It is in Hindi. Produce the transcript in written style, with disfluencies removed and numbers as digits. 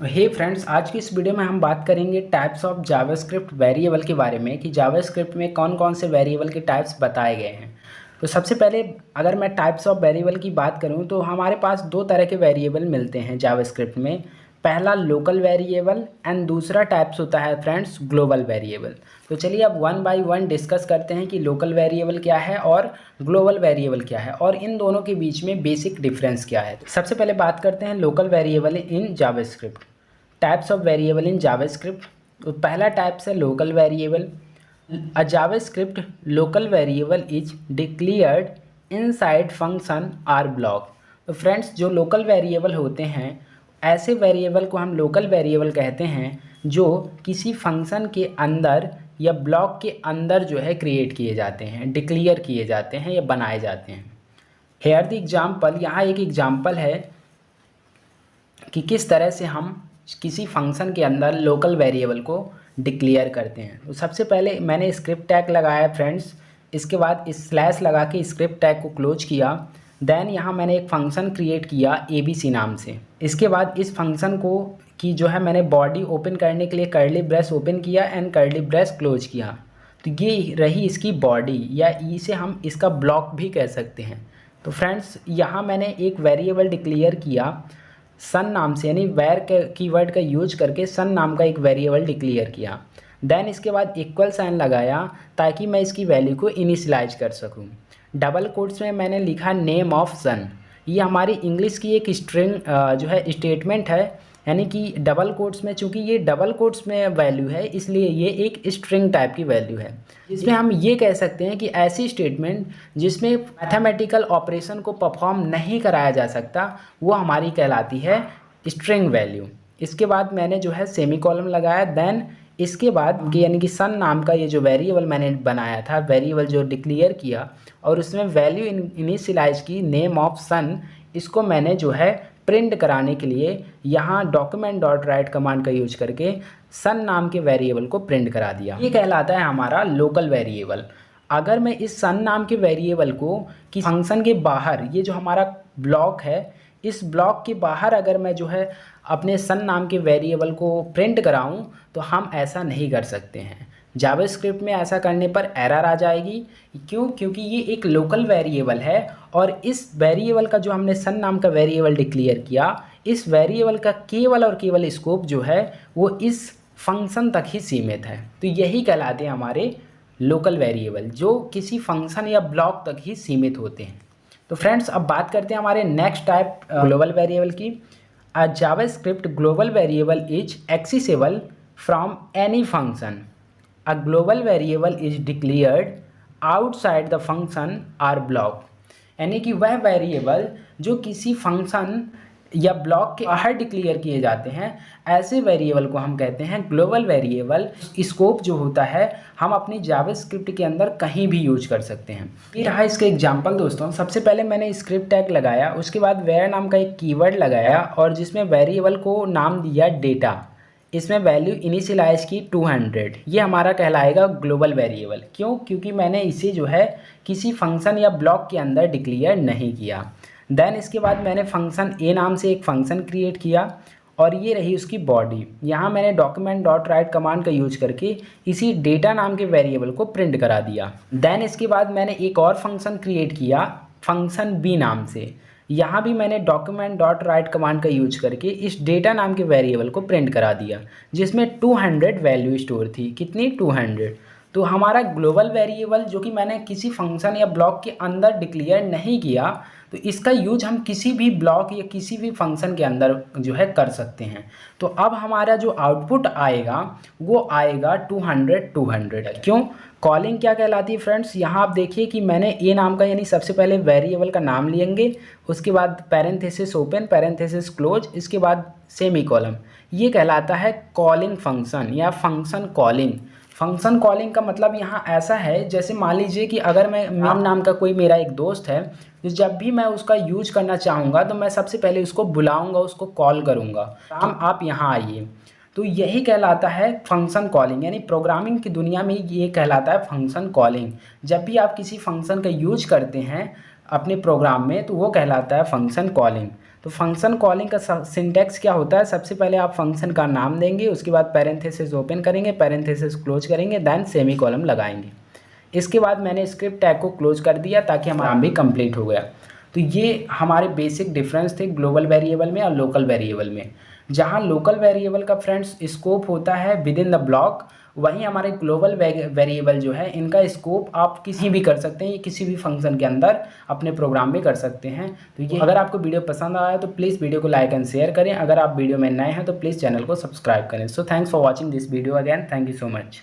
हे फ्रेंड्स, आज की इस वीडियो में हम बात करेंगे टाइप्स ऑफ जावास्क्रिप्ट वेरिएबल के बारे में कि जावास्क्रिप्ट में कौन कौन से वेरिएबल के टाइप्स बताए गए हैं। तो सबसे पहले अगर मैं टाइप्स ऑफ वेरिएबल की बात करूं तो हमारे पास दो तरह के वेरिएबल मिलते हैं जावास्क्रिप्ट में। पहला लोकल वेरिएबल एंड दूसरा टाइप्स होता है फ्रेंड्स ग्लोबल वेरिएबल। तो चलिए अब वन बाय वन डिस्कस करते हैं कि लोकल वेरिएबल क्या है और ग्लोबल वेरिएबल क्या है और इन दोनों के बीच में बेसिक डिफरेंस क्या है। सबसे पहले बात करते हैं local variable in JavaScript. Types of variable in JavaScript. तो पहला टाइप्स है local variable. A JavaScript local variable is declared inside function R block. तो फ्रेंड्स, जो लोकल वेरिएबल होते हैं ऐसे वेरिएबल को हम लोकल वेरिएबल कहते हैं जो किसी फंक्शन के अंदर या ब्लॉक के अंदर जो है क्रिएट किए जाते हैं, डिक्लेयर किए जाते हैं या बनाए जाते हैं। हेयर द एग्जाम्पल, यहाँ एक एग्जाम्पल है कि किस तरह से हम किसी फंक्शन के अंदर लोकल वेरिएबल को डिक्लेयर करते हैं। तो सबसे पहले मैंने स्क्रिप्ट टैग लगाया फ्रेंड्स, इसके बाद इस स्लैश लगा के स्क्रिप्ट टैग को क्लोज किया। देन यहाँ मैंने एक फंक्शन क्रिएट किया ABC नाम से। इसके बाद इस फंक्शन को की जो है मैंने बॉडी ओपन करने के लिए कर्ली ब्रेस ओपन किया एंड कर्ली ब्रेस क्लोज किया। तो ये रही इसकी बॉडी, या इसे हम इसका ब्लॉक भी कह सकते हैं। तो फ्रेंड्स, यहाँ मैंने एक वेरिएबल डिक्लेयर किया सन नाम से, यानी वेर के कीवर्ड का यूज करके सन नाम का एक वेरिएबल डिक्लेयर किया। देन इसके बाद इक्वल साइन लगाया ताकि मैं इसकी वैल्यू को इनिशियलाइज कर सकूं। डबल कोट्स में मैंने लिखा नेम ऑफ सन। ये हमारी इंग्लिश की एक स्ट्रिंग जो है स्टेटमेंट है, यानी कि डबल कोट्स में, चूंकि ये डबल कोट्स में वैल्यू है इसलिए ये एक स्ट्रिंग टाइप की वैल्यू है। इसमें हम ये कह सकते हैं कि ऐसी स्टेटमेंट जिसमें मैथमेटिकल ऑपरेशन को परफॉर्म नहीं कराया जा सकता वो हमारी कहलाती है स्ट्रिंग वैल्यू। इसके बाद मैंने जो है सेमीकोलन लगाया। देन इसके बाद यानी कि सन नाम का ये जो वेरिएबल मैंने बनाया था, वेरिएबल जो डिक्लेयर किया और उसमें वैल्यू इनिशियलाइज की नेम ऑफ सन, इसको मैंने जो है प्रिंट कराने के लिए यहाँ डॉक्यूमेंट डॉट राइट कमांड का यूज करके सन नाम के वेरिएबल को प्रिंट करा दिया। ये कहलाता है हमारा लोकल वेरिएबल। अगर मैं इस सन नाम के वेरिएबल को किसी फंक्शन के बाहर, ये जो हमारा ब्लॉक है, इस ब्लॉक के बाहर अगर मैं जो है अपने सन नाम के वेरिएबल को प्रिंट कराऊं तो हम ऐसा नहीं कर सकते हैं। जावास्क्रिप्ट में ऐसा करने पर एरर आ जाएगी। क्यों? क्योंकि ये एक लोकल वेरिएबल है और इस वेरिएबल का जो हमने सन नाम का वेरिएबल डिक्लेयर किया, इस वेरिएबल का केवल और केवल स्कोप जो है वो इस फंक्शन तक ही सीमित है। तो यही कहलाते हैं हमारे लोकल वेरिएबल, जो किसी फंक्शन या ब्लॉक तक ही सीमित होते हैं। तो फ्रेंड्स, अब बात करते हैं हमारे नेक्स्ट टाइप ग्लोबल वेरिएबल की। अ JavaScript global variable is accessible from any function. A global variable is declared outside the function or block। यानी कि वह वेरिएबल जो किसी फंक्शन या ब्लॉक के बाहर डिक्लेयर किए जाते हैं, ऐसे वेरिएबल को हम कहते हैं ग्लोबल वेरिएबल। स्कोप जो होता है हम अपनी जावास्क्रिप्ट के अंदर कहीं भी यूज कर सकते हैं। ये रहा इसका एग्जांपल दोस्तों। सबसे पहले मैंने स्क्रिप्ट टैग लगाया, उसके बाद वेयर नाम का एक कीवर्ड लगाया और जिसमें वेरिएबल को नाम दिया डेटा। इसमें वैल्यू इनिशियलाइज की 200। ये हमारा कहलाएगा ग्लोबल वेरिएबल। क्यों? क्योंकि मैंने इसे जो है किसी फंक्शन या ब्लॉक के अंदर डिक्लेयर नहीं किया। देन इसके बाद मैंने फंक्शन ए नाम से एक फंक्शन क्रिएट किया और ये रही उसकी बॉडी। यहाँ मैंने डॉक्यूमेंट डॉट राइट कमांड का यूज करके इसी डेटा नाम के वेरिएबल को प्रिंट करा दिया। देन इसके बाद मैंने एक और फंक्शन क्रिएट किया फंक्शन बी नाम से। यहाँ भी मैंने डॉक्यूमेंट डॉट राइट कमांड का यूज करके इस डेटा नाम के वेरिएबल को प्रिंट करा दिया, जिसमें 200 वैल्यू स्टोर थी। कितनी? 200। तो हमारा ग्लोबल वेरिएबल जो कि मैंने किसी फंक्शन या ब्लॉक के अंदर डिक्लेयर नहीं किया, तो इसका यूज हम किसी भी ब्लॉक या किसी भी फंक्शन के अंदर जो है कर सकते हैं। तो अब हमारा जो आउटपुट आएगा वो आएगा 200। क्यों? कॉलिंग क्या कहलाती है फ्रेंड्स? यहाँ आप देखिए कि मैंने ए नाम का, यानी सबसे पहले वेरिएबल का नाम लेंगे, उसके बाद पैरेंथेसिस ओपन, पैरेंथेसिस क्लोज, इसके बाद सेमीकोलन। ये कहलाता है कॉलिंग फंक्शन या फंक्शन कॉलिंग। फंक्शन कॉलिंग का मतलब यहाँ ऐसा है, जैसे मान लीजिए कि अगर मैं नाम का कोई मेरा एक दोस्त है, तो जब भी मैं उसका यूज करना चाहूँगा तो मैं सबसे पहले उसको बुलाऊँगा, उसको कॉल करूँगा, राम आप यहाँ आइए। तो यही कहलाता है फंक्शन कॉलिंग, यानी प्रोग्रामिंग की दुनिया में ये कहलाता है फंक्शन कॉलिंग। जब भी आप किसी फंक्शन का यूज करते हैं अपने प्रोग्राम में तो वो कहलाता है फंक्शन कॉलिंग। तो फंक्शन कॉलिंग का सिंटैक्स क्या होता है, सबसे पहले आप फंक्शन का नाम देंगे, उसके बाद पैरेंथेसिस ओपन करेंगे, पैरेंथेसिस क्लोज करेंगे, देन सेमी कॉलम लगाएंगे। इसके बाद मैंने स्क्रिप्ट टैग को क्लोज कर दिया ताकि हमारा काम भी कंप्लीट हो गया। तो ये हमारे बेसिक डिफरेंस थे ग्लोबल वेरिएबल में और लोकल वेरिएबल में। जहाँ लोकल वेरिएबल का फ्रेंड्स स्कोप होता है विद इन द ब्लॉक, वहीं हमारे ग्लोबल वेरिएबल जो है इनका स्कोप आप किसी भी कर सकते हैं, ये किसी भी फंक्शन के अंदर अपने प्रोग्राम में कर सकते हैं। तो ये अगर आपको वीडियो पसंद आया तो प्लीज़ वीडियो को लाइक एंड शेयर करें। अगर आप वीडियो में नए हैं तो प्लीज़ चैनल को सब्सक्राइब करें। So thanks for watching this video again, thank you so much.